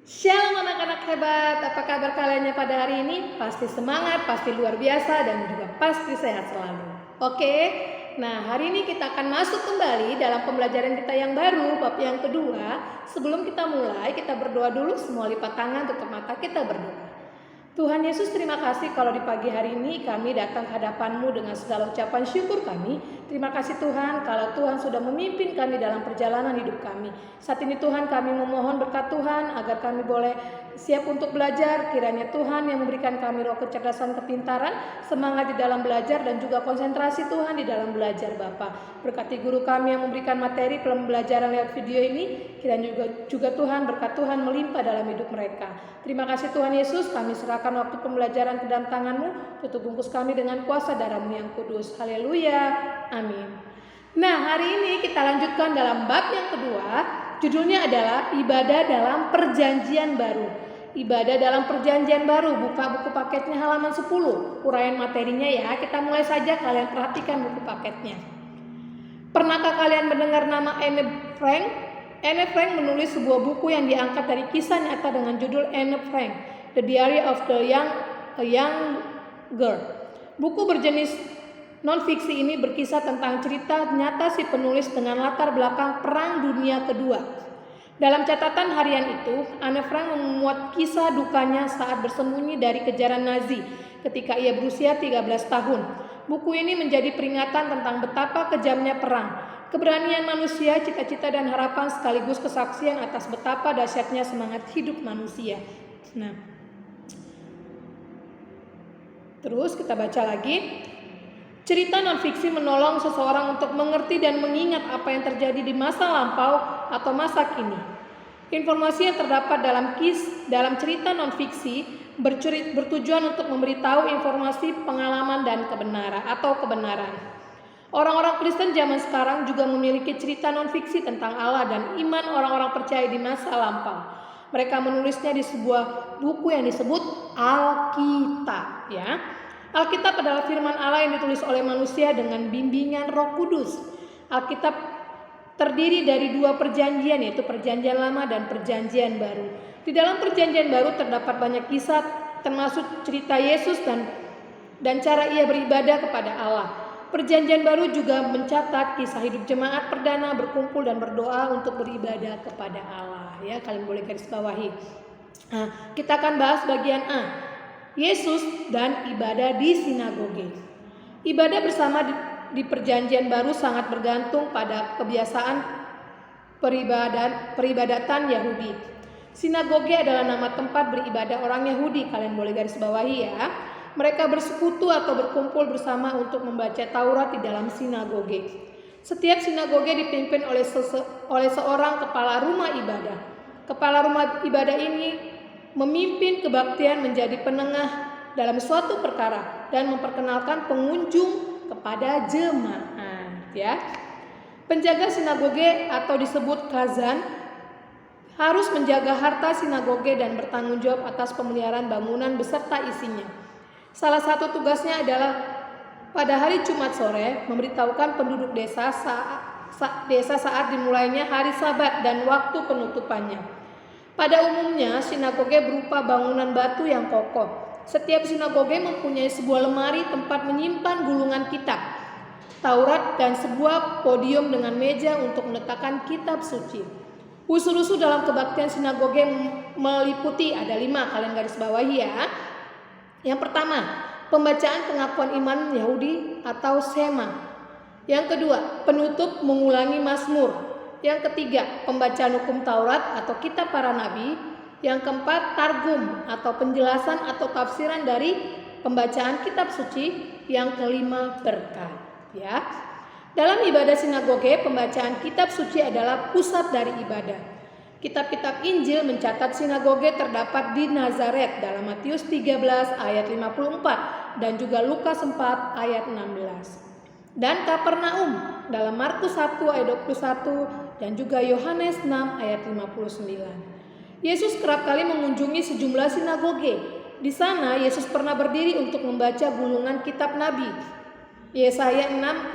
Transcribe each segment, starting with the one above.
Shalom anak-anak hebat, apa kabar kaliannya pada hari ini? Pasti semangat, pasti luar biasa, dan juga pasti sehat selalu. Oke, nah hari ini kita akan masuk kembali dalam pembelajaran kita yang baru, bab yang kedua. Sebelum kita mulai, kita berdoa dulu, semua lipat tangan, tutup mata, kita berdoa. Tuhan Yesus, terima kasih kalau di pagi hari ini kami datang ke hadapan-Mu dengan segala ucapan syukur kami. Terima kasih Tuhan kalau Tuhan sudah memimpin kami dalam perjalanan hidup kami. Saat ini Tuhan kami memohon berkat Tuhan agar kami boleh siap untuk belajar. Kiranya Tuhan yang memberikan kami roh kecerdasan, kepintaran, semangat di dalam belajar dan juga konsentrasi Tuhan di dalam belajar Bapa. Berkati guru kami yang memberikan materi pembelajaran lewat video ini. Kiranya juga Tuhan berkat Tuhan melimpah dalam hidup mereka. Terima kasih Tuhan Yesus, kami serahkan waktu pembelajaran ke dalam tangan-Mu. Tutup bungkus kami dengan kuasa darah-Mu yang kudus. Haleluya, amin. Nah, hari ini kita lanjutkan dalam bab yang kedua. Judulnya adalah ibadah dalam perjanjian baru. Ibadah dalam perjanjian baru. Buka buku paketnya halaman 10. Uraian materinya ya. Kita mulai saja, kalian perhatikan buku paketnya. Pernahkah kalian mendengar nama Anne Frank? Anne Frank menulis sebuah buku yang diangkat dari kisah nyata dengan judul Anne Frank, The Diary of a Young Girl. Buku berjenis non-fiksi ini berkisah tentang cerita nyata si penulis dengan latar belakang Perang Dunia Kedua. Dalam catatan harian itu, Anne Frank memuat kisah dukanya saat bersembunyi dari kejaran Nazi ketika ia berusia 13 tahun. Buku ini menjadi peringatan tentang betapa kejamnya perang, keberanian manusia, cita-cita dan harapan sekaligus kesaksian atas betapa dahsyatnya semangat hidup manusia. Nah, terus kita baca lagi. Cerita non-fiksi menolong seseorang untuk mengerti dan mengingat apa yang terjadi di masa lampau atau masa kini. Informasi yang terdapat dalam cerita non-fiksi bertujuan untuk memberitahu informasi pengalaman dan kebenaran. Orang-orang Kristen zaman sekarang juga memiliki cerita non-fiksi tentang Allah dan iman orang-orang percaya di masa lampau. Mereka menulisnya di sebuah buku yang disebut Alkitab, ya. Alkitab adalah firman Allah yang ditulis oleh manusia dengan bimbingan Roh Kudus. Alkitab terdiri dari dua perjanjian, yaitu perjanjian lama dan perjanjian baru. Di dalam perjanjian baru terdapat banyak kisah, termasuk cerita Yesus dan cara ia beribadah kepada Allah. Perjanjian baru juga mencatat kisah hidup jemaat perdana berkumpul dan berdoa untuk beribadah kepada Allah. Ya, kalian boleh garis bawahi. Nah, kita akan bahas bagian A. Yesus dan ibadah di sinagoge. Ibadah bersama di perjanjian baru sangat bergantung pada kebiasaan peribadatan Yahudi. Sinagoge adalah nama tempat beribadah orang Yahudi. Kalian boleh garis bawahi ya. Mereka bersekutu atau berkumpul bersama untuk membaca Taurat di dalam sinagoge. Setiap sinagoge dipimpin oleh seorang kepala rumah ibadah. Kepala rumah ibadah ini memimpin kebaktian menjadi penengah dalam suatu perkara dan memperkenalkan pengunjung kepada jemaat, ya. Penjaga sinagoge atau disebut kazan harus menjaga harta sinagoge dan bertanggung jawab atas pemeliharaan bangunan beserta isinya. Salah satu tugasnya adalah pada hari Jumat sore memberitahukan penduduk desa saat dimulainya hari Sabat dan waktu penutupannya. Pada umumnya, sinagoge berupa bangunan batu yang kokoh. Setiap sinagoge mempunyai sebuah lemari tempat menyimpan gulungan kitab, Taurat, dan sebuah podium dengan meja untuk meletakkan kitab suci. Usul-usul dalam kebaktian sinagoge meliputi ada 5, kalian garis bawahi ya. Yang pertama, pembacaan pengakuan iman Yahudi atau Shema. Yang kedua, penutup mengulangi Mazmur. Yang ketiga, pembacaan hukum Taurat atau kitab para nabi. Yang keempat, targum atau penjelasan atau tafsiran dari pembacaan kitab suci. Yang kelima, berkat, ya. Dalam ibadah sinagoge, pembacaan kitab suci adalah pusat dari ibadah. Kitab-kitab Injil mencatat sinagoge terdapat di Nazaret dalam Matius 13 ayat 54 dan juga Lukas 4 ayat 16. Dan Kapernaum dalam Markus 1 ayat 21 dan juga Yohanes 6 ayat 59. Yesus kerap kali mengunjungi sejumlah sinagoge. Di sana Yesus pernah berdiri untuk membaca gulungan kitab nabi. Yesaya 61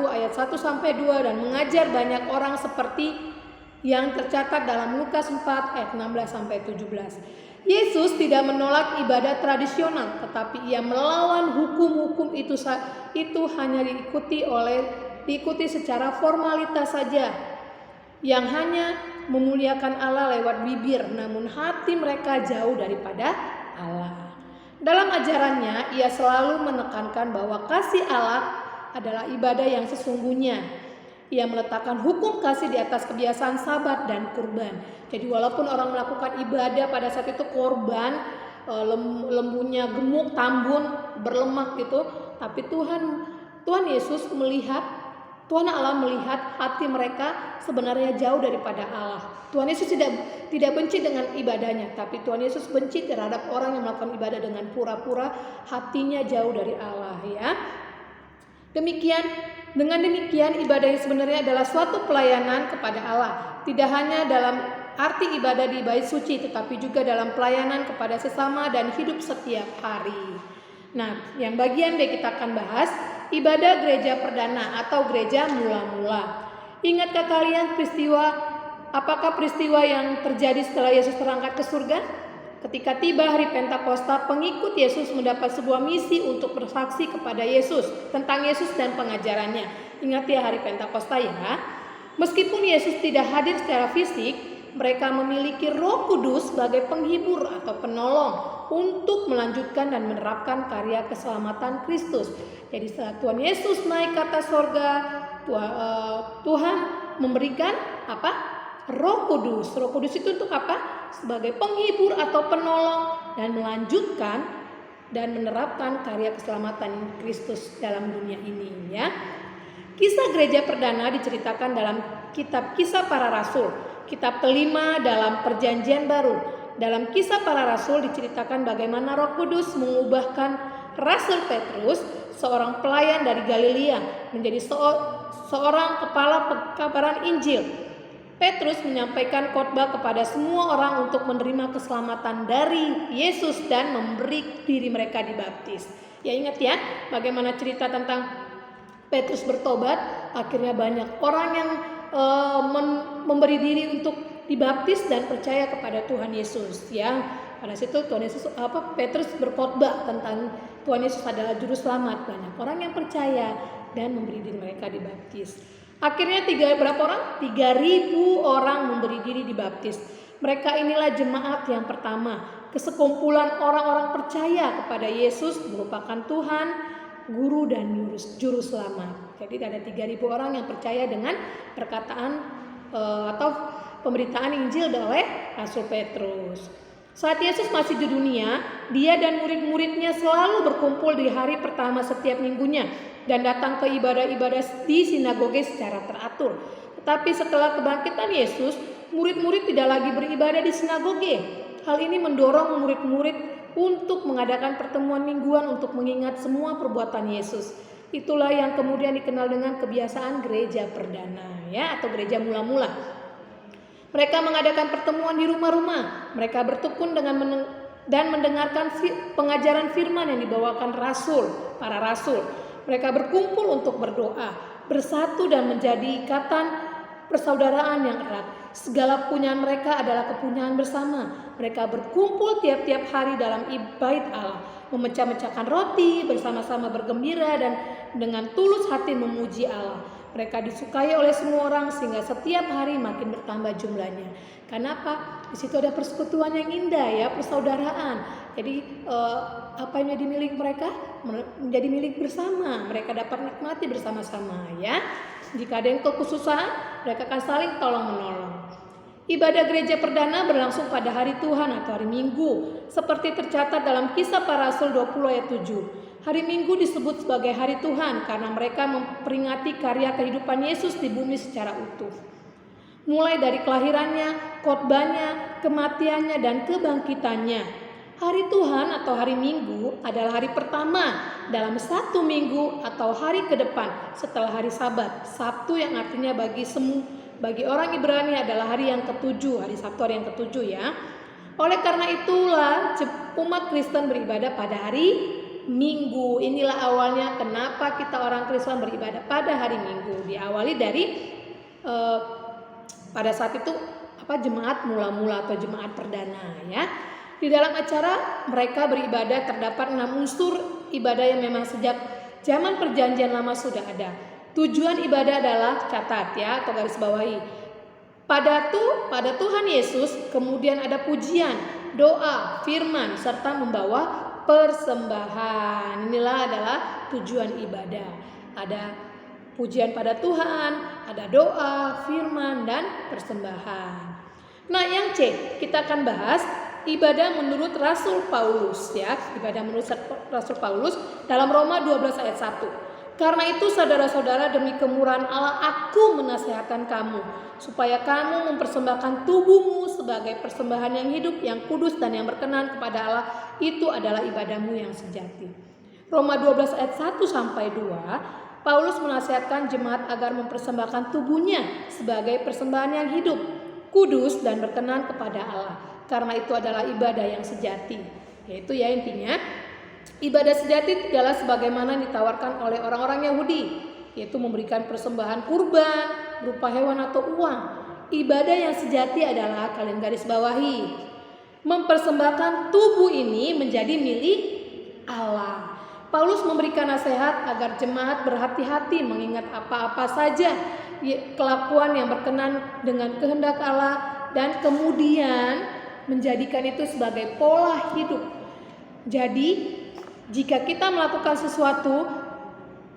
ayat 1 sampai 2 dan mengajar banyak orang seperti yang tercatat dalam Lukas 4 ayat 16 sampai 17. Yesus tidak menolak ibadah tradisional, tetapi ia melawan hukum-hukum itu hanya diikuti secara formalitas saja, yang hanya memuliakan Allah lewat bibir, namun hati mereka jauh daripada Allah. Dalam ajarannya, ia selalu menekankan bahwa kasih Allah adalah ibadah yang sesungguhnya. Ia meletakkan hukum kasih di atas kebiasaan sabat dan kurban. Jadi walaupun orang melakukan ibadah pada saat itu korban, lembunya gemuk, tambun, berlemak gitu, tapi Tuhan Yesus melihat, Tuhan Allah melihat hati mereka sebenarnya jauh daripada Allah. Tuhan Yesus tidak benci dengan ibadahnya, tapi Tuhan Yesus benci terhadap orang yang melakukan ibadah dengan pura-pura hatinya jauh dari Allah, ya. Dengan demikian ibadah yang sebenarnya adalah suatu pelayanan kepada Allah, tidak hanya dalam arti ibadah di bait suci, tetapi juga dalam pelayanan kepada sesama dan hidup setiap hari. Nah, yang bagian B kita akan bahas ibadah gereja perdana atau gereja mula-mula. Ingatkah kalian apakah peristiwa yang terjadi setelah Yesus terangkat ke surga? Ketika tiba hari Pentakosta, pengikut Yesus mendapat sebuah misi untuk bersaksi kepada Yesus tentang Yesus dan pengajarannya. Ingat ya hari Pentakosta ya. Meskipun Yesus tidak hadir secara fisik, mereka memiliki Roh Kudus sebagai penghibur atau penolong untuk melanjutkan dan menerapkan karya keselamatan Kristus. Jadi setelah Tuhan Yesus naik ke atas surga, Tuhan memberikan apa? Roh Kudus. Roh Kudus itu untuk apa? Sebagai penghibur atau penolong dan melanjutkan dan menerapkan karya keselamatan Kristus dalam dunia ini, ya. Kisah gereja perdana diceritakan dalam kitab Kisah Para Rasul, kitab kelima dalam Perjanjian Baru. Dalam Kisah Para Rasul diceritakan bagaimana Roh Kudus mengubahkan Rasul Petrus, seorang pelayan dari Galilea, menjadi seorang kepala pekabaran Injil. Petrus menyampaikan khotbah kepada semua orang untuk menerima keselamatan dari Yesus dan memberi diri mereka dibaptis. Ya, ingat ya, bagaimana cerita tentang Petrus bertobat, akhirnya banyak orang yang memberi diri untuk dibaptis dan percaya kepada Tuhan Yesus, ya. Pada situ Petrus berkhotbah tentang Tuhan Yesus adalah juru selamat. Banyak orang yang percaya dan memberi diri mereka dibaptis. Akhirnya 3.000 orang memberi diri dibaptis. Mereka inilah jemaat yang pertama, kesekumpulan orang-orang percaya kepada Yesus merupakan Tuhan, Guru dan Juru Selamat. Jadi ada 3.000 orang yang percaya dengan perkataan atau pemberitaan Injil oleh Rasul Petrus. Saat Yesus masih di dunia, dia dan murid-muridnya selalu berkumpul di hari pertama setiap minggunya dan datang ke ibadah-ibadah di sinagoge secara teratur. Tetapi setelah kebangkitan Yesus, murid-murid tidak lagi beribadah di sinagoge. Hal ini mendorong murid-murid untuk mengadakan pertemuan mingguan untuk mengingat semua perbuatan Yesus. Itulah yang kemudian dikenal dengan kebiasaan gereja perdana, ya, atau gereja mula-mula. Mereka mengadakan pertemuan di rumah-rumah. Mereka bertekun dan mendengarkan pengajaran firman yang dibawakan para rasul. Mereka berkumpul untuk berdoa, bersatu dan menjadi ikatan persaudaraan yang erat. Segala kepunyaan mereka adalah kepunyaan bersama. Mereka berkumpul tiap-tiap hari dalam bait Allah, memecah-mecahkan roti, bersama-sama bergembira dan dengan tulus hati memuji Allah. Mereka disukai oleh semua orang sehingga setiap hari makin bertambah jumlahnya. Kenapa? Di situ ada persekutuan yang indah, ya, persaudaraan. Jadi apa yang menjadi milik mereka menjadi milik bersama. Mereka dapat nikmati bersama-sama, ya. Jika ada yang kekhususan, mereka akan saling tolong-menolong. Ibadah gereja perdana berlangsung pada hari Tuhan atau hari Minggu, seperti tercatat dalam Kisah Para Rasul 20 ayat 7. Hari Minggu disebut sebagai hari Tuhan karena mereka memperingati karya kehidupan Yesus di bumi secara utuh. Mulai dari kelahirannya, khotbahnya, kematiannya, dan kebangkitannya. Hari Tuhan atau hari Minggu adalah hari pertama dalam satu minggu atau hari ke depan setelah hari Sabat. Sabtu yang artinya bagi orang Ibrani adalah hari yang ketujuh, hari Sabtu hari yang ketujuh, ya. Oleh karena itulah umat Kristen beribadah pada hari Minggu. Inilah awalnya kenapa kita orang Kristen beribadah pada hari Minggu. Diawali dari Pada saat itu jemaat mula-mula atau jemaat perdana ya. Di dalam acara mereka beribadah terdapat 6 unsur ibadah yang memang sejak zaman perjanjian lama sudah ada. Tujuan ibadah adalah, catat ya atau garis bawahi, pada Tuhan Yesus, kemudian ada pujian, doa, firman, serta membawa persembahan. Inilah adalah tujuan ibadah. Ada pujian pada Tuhan, ada doa, firman, dan persembahan. Nah, yang C, kita akan bahas ibadah menurut Rasul Paulus ya. Ibadah menurut Rasul Paulus dalam Roma 12 ayat 1. Karena itu saudara-saudara, demi kemurahan Allah aku menasihatkan kamu supaya kamu mempersembahkan tubuhmu sebagai persembahan yang hidup, yang kudus dan yang berkenan kepada Allah. Itu adalah ibadahmu yang sejati. Roma 12 ayat 1 sampai 2, Paulus menasihatkan jemaat agar mempersembahkan tubuhnya sebagai persembahan yang hidup, kudus dan berkenan kepada Allah. Karena itu adalah ibadah yang sejati. Yaitu ya intinya, ibadah sejati adalah sebagaimana ditawarkan oleh orang-orang Yahudi, yaitu memberikan persembahan kurban berupa hewan atau uang. Ibadah yang sejati adalah, kalian garis bawahi, mempersembahkan tubuh ini menjadi milik Allah. Paulus memberikan nasihat agar jemaat berhati-hati mengingat apa-apa saja kelakuan yang berkenan dengan kehendak Allah dan kemudian menjadikan itu sebagai pola hidup. Jadi jika kita melakukan sesuatu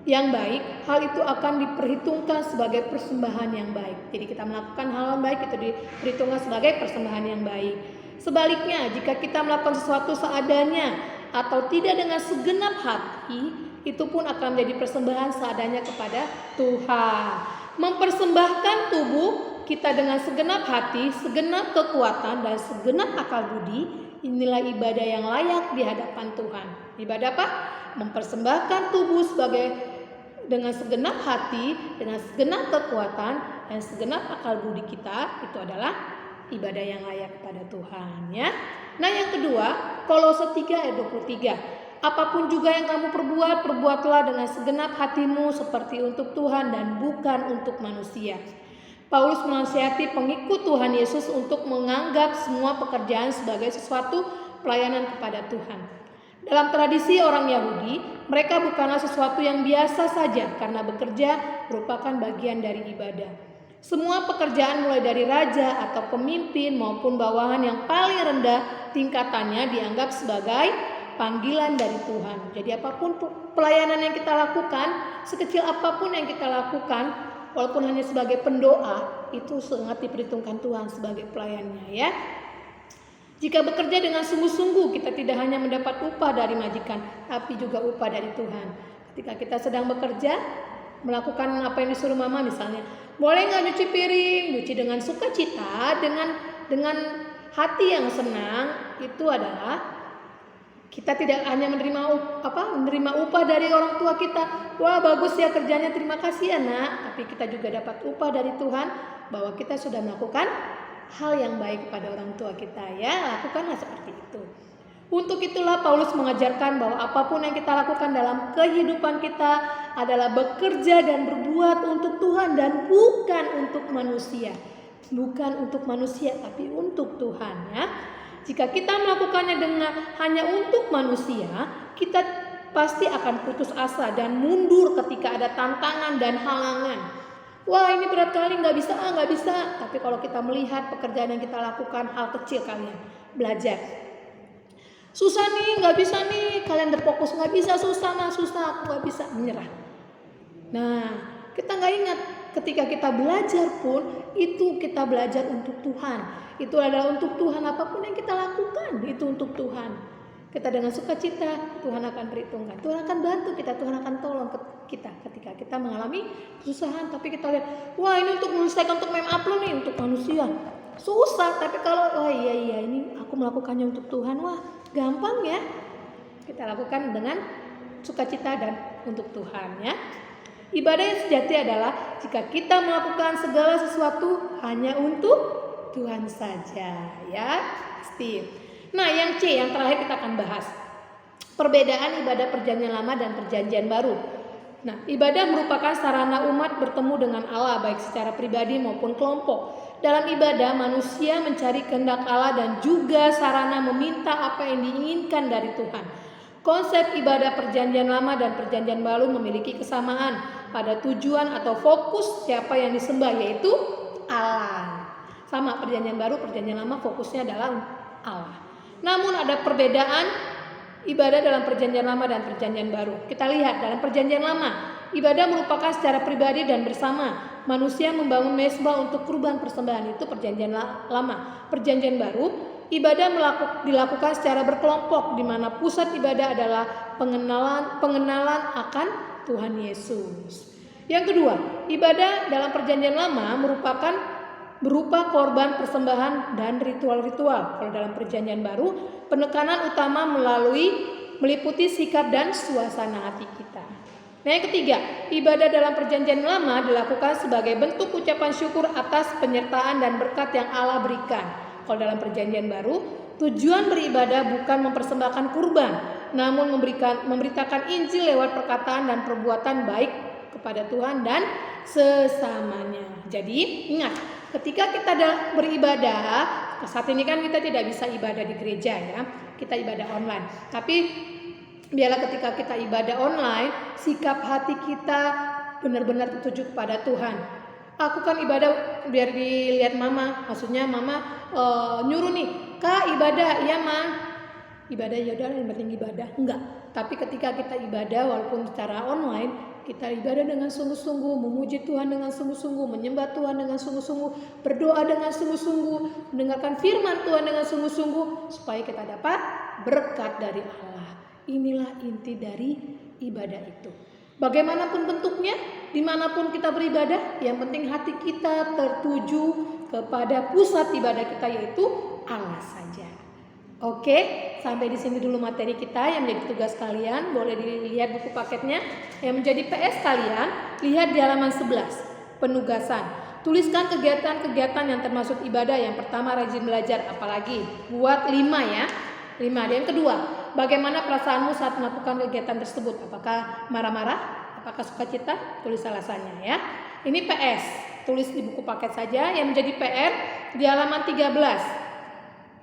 yang baik, hal itu akan diperhitungkan sebagai persembahan yang baik. Jadi kita melakukan hal yang baik itu diperhitungkan sebagai persembahan yang baik. Sebaliknya, jika kita melakukan sesuatu seadanya atau tidak dengan segenap hati, itu pun akan menjadi persembahan seadanya kepada Tuhan. Mempersembahkan tubuh kita dengan segenap hati, segenap kekuatan dan segenap akal budi, inilah ibadah yang layak di hadapan Tuhan. Ibadah apa? Mempersembahkan tubuh dengan segenap hati, dengan segenap kekuatan dan segenap akal budi kita, itu adalah ibadah yang layak kepada Tuhan ya. Nah, yang kedua, Kolose 3 ayat 23. Apapun juga yang kamu perbuat, perbuatlah dengan segenap hatimu seperti untuk Tuhan dan bukan untuk manusia. Paulus menasihati pengikut Tuhan Yesus untuk menganggap semua pekerjaan sebagai sesuatu pelayanan kepada Tuhan. Dalam tradisi orang Yahudi, mereka bukanlah sesuatu yang biasa saja karena bekerja merupakan bagian dari ibadah. Semua pekerjaan mulai dari raja atau pemimpin maupun bawahan yang paling rendah tingkatannya dianggap sebagai panggilan dari Tuhan. Jadi apapun pelayanan yang kita lakukan, sekecil apapun yang kita lakukan, walaupun hanya sebagai pendoa, itu sangat diperhitungkan Tuhan sebagai pelayannya ya. Jika bekerja dengan sungguh-sungguh, kita tidak hanya mendapat upah dari majikan, tapi juga upah dari Tuhan. Ketika kita sedang bekerja, melakukan apa yang disuruh mama misalnya, boleh nggak nyuci piring, nyuci dengan sukacita, dengan hati yang senang, itu adalah kita tidak hanya menerima upah dari orang tua kita. Wah, bagus ya kerjanya, terima kasih ya nak. Tapi kita juga dapat upah dari Tuhan bahwa kita sudah melakukan hal yang baik kepada orang tua kita ya. Lakukanlah seperti itu. Untuk itulah Paulus mengajarkan bahwa apapun yang kita lakukan dalam kehidupan kita adalah bekerja dan berbuat untuk Tuhan dan bukan untuk manusia. Bukan untuk manusia tapi untuk Tuhan ya. Jika kita melakukannya hanya untuk manusia, kita pasti akan putus asa dan mundur ketika ada tantangan dan halangan. Wah, ini berat kali, nggak bisa. Tapi kalau kita melihat pekerjaan yang kita lakukan, hal kecil kalian belajar. Susah nih, nggak bisa nih, kalian berfokus, nggak bisa, susah, aku nggak bisa, menyerah. Nah, kita nggak ingat ketika kita belajar pun itu kita belajar untuk Tuhan. Itu adalah untuk Tuhan, apapun yang kita lakukan itu untuk Tuhan. Kita dengan sukacita, Tuhan akan perhitungkan, Tuhan akan bantu kita, Tuhan akan tolong kita ketika kita mengalami kesusahan. Tapi kita lihat, wah ini untuk menyelesaikan, untuk upload nih, untuk manusia susah. Tapi kalau iya ini aku melakukannya untuk Tuhan, wah gampang ya. Kita lakukan dengan sukacita dan untuk Tuhan ya. Ibadah yang sejati adalah jika kita melakukan segala sesuatu hanya untuk Tuhan saja ya, pasti. Nah, yang C, yang terakhir kita akan bahas perbedaan ibadah perjanjian lama dan perjanjian baru. Nah, ibadah merupakan sarana umat bertemu dengan Allah baik secara pribadi maupun kelompok. Dalam ibadah, manusia mencari kehendak Allah dan juga sarana meminta apa yang diinginkan dari Tuhan. Konsep ibadah perjanjian lama dan perjanjian baru memiliki kesamaan pada tujuan atau fokus siapa yang disembah, yaitu Allah. Sama, perjanjian baru, perjanjian lama fokusnya adalah Allah. Namun ada perbedaan ibadah dalam perjanjian lama dan perjanjian baru. Kita lihat dalam perjanjian lama, ibadah merupakan secara pribadi dan bersama. Manusia membangun mezbah untuk kurban persembahan, itu perjanjian lama. Perjanjian baru, ibadah dilakukan secara berkelompok, di mana pusat ibadah adalah pengenalan akan Tuhan Yesus. Yang kedua, ibadah dalam perjanjian lama berupa korban persembahan dan ritual-ritual. Kalau dalam perjanjian baru, penekanan utama meliputi sikap dan suasana hati kita. Nah, yang ketiga, ibadah dalam perjanjian lama dilakukan sebagai bentuk ucapan syukur atas penyertaan dan berkat yang Allah berikan. Kalau dalam perjanjian baru, tujuan beribadah bukan mempersembahkan kurban, namun memberitakan Injil lewat perkataan dan perbuatan baik kepada Tuhan dan sesamanya. Jadi ingat, ketika kita beribadah, saat ini kan kita tidak bisa ibadah di gereja ya, kita ibadah online. Tapi biarlah ketika kita ibadah online, sikap hati kita benar-benar tertuju kepada Tuhan. Aku kan ibadah biar dilihat mama, maksudnya mama nyuruh nih, Kak ibadah, iya ma, ibadah ya udah yang penting ibadah, enggak. Tapi ketika kita ibadah walaupun secara online, kita ibadah dengan sungguh-sungguh, memuji Tuhan dengan sungguh-sungguh, menyembah Tuhan dengan sungguh-sungguh, berdoa dengan sungguh-sungguh, mendengarkan firman Tuhan dengan sungguh-sungguh, supaya kita dapat berkat dari Allah. Inilah inti dari ibadah itu. Bagaimanapun bentuknya, dimanapun kita beribadah, yang penting hati kita tertuju kepada pusat ibadah kita, yaitu Allah saja. Oke, sampai di sini dulu materi kita yang menjadi tugas kalian. Boleh dilihat buku paketnya. Yang menjadi PS kalian, lihat di halaman 11, penugasan. Tuliskan kegiatan-kegiatan yang termasuk ibadah. Yang pertama, rajin belajar, apalagi buat 5 ya. 5. Yang kedua, bagaimana perasaanmu saat melakukan kegiatan tersebut? Apakah marah-marah? Apakah sukacita? Tulis alasannya ya. Ini PS, tulis di buku paket saja. Yang menjadi PR di halaman 13.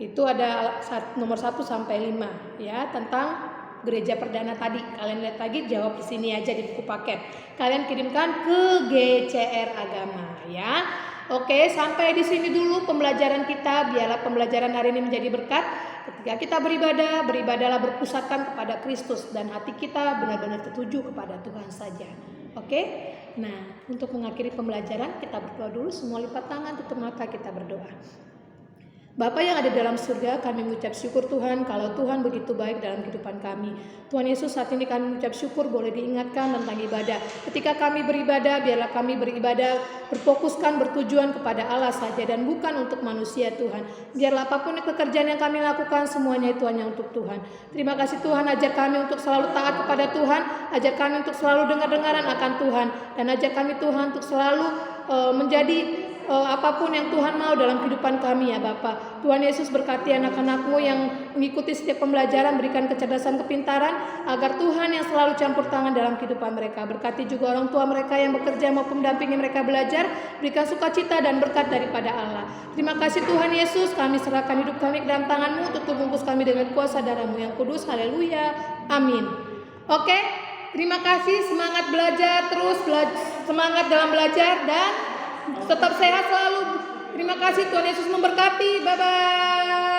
Itu ada nomor 1 sampai 5 ya, tentang gereja perdana tadi. Kalian lihat lagi, jawab di sini aja di buku paket. Kalian kirimkan ke GCR Agama ya. Oke, sampai di sini dulu pembelajaran kita. Biarlah pembelajaran hari ini menjadi berkat. Ketika kita beribadah, beribadahlah berpusatkan kepada Kristus dan hati kita benar-benar tertuju kepada Tuhan saja. Oke? Nah, untuk mengakhiri pembelajaran, kita berdoa dulu. Semua lipat tangan, tutup mata, kita berdoa. Bapa yang ada dalam surga, kami mengucap syukur Tuhan kalau Tuhan begitu baik dalam kehidupan kami. Tuhan Yesus, saat ini kami mengucap syukur boleh diingatkan tentang ibadah. Ketika kami beribadah, biarlah kami beribadah berfokuskan, bertujuan kepada Allah saja dan bukan untuk manusia Tuhan. Biarlah apapun pekerjaan yang kami lakukan, semuanya itu hanya untuk Tuhan. Terima kasih Tuhan, ajar kami untuk selalu taat kepada Tuhan, ajar kami untuk selalu dengar-dengaran akan Tuhan, dan ajar kami Tuhan untuk selalu menjadi apapun yang Tuhan mau dalam kehidupan kami ya Bapa. Tuhan Yesus, berkati anak-anak-Mu yang mengikuti setiap pembelajaran, berikan kecerdasan, kepintaran, agar Tuhan yang selalu campur tangan dalam kehidupan mereka. Berkati juga orang tua mereka yang bekerja maupun mendampingi mereka belajar, berikan sukacita dan berkat daripada Allah. Terima kasih Tuhan Yesus, kami serahkan hidup kami ke dalam tangan-Mu, tutup bungkus kami dengan kuasa darah-Mu yang kudus. Haleluya, amin. Oke, terima kasih, semangat belajar, terus semangat dalam belajar dan tetap sehat selalu. Terima kasih, Tuhan Yesus memberkati. Bye-bye.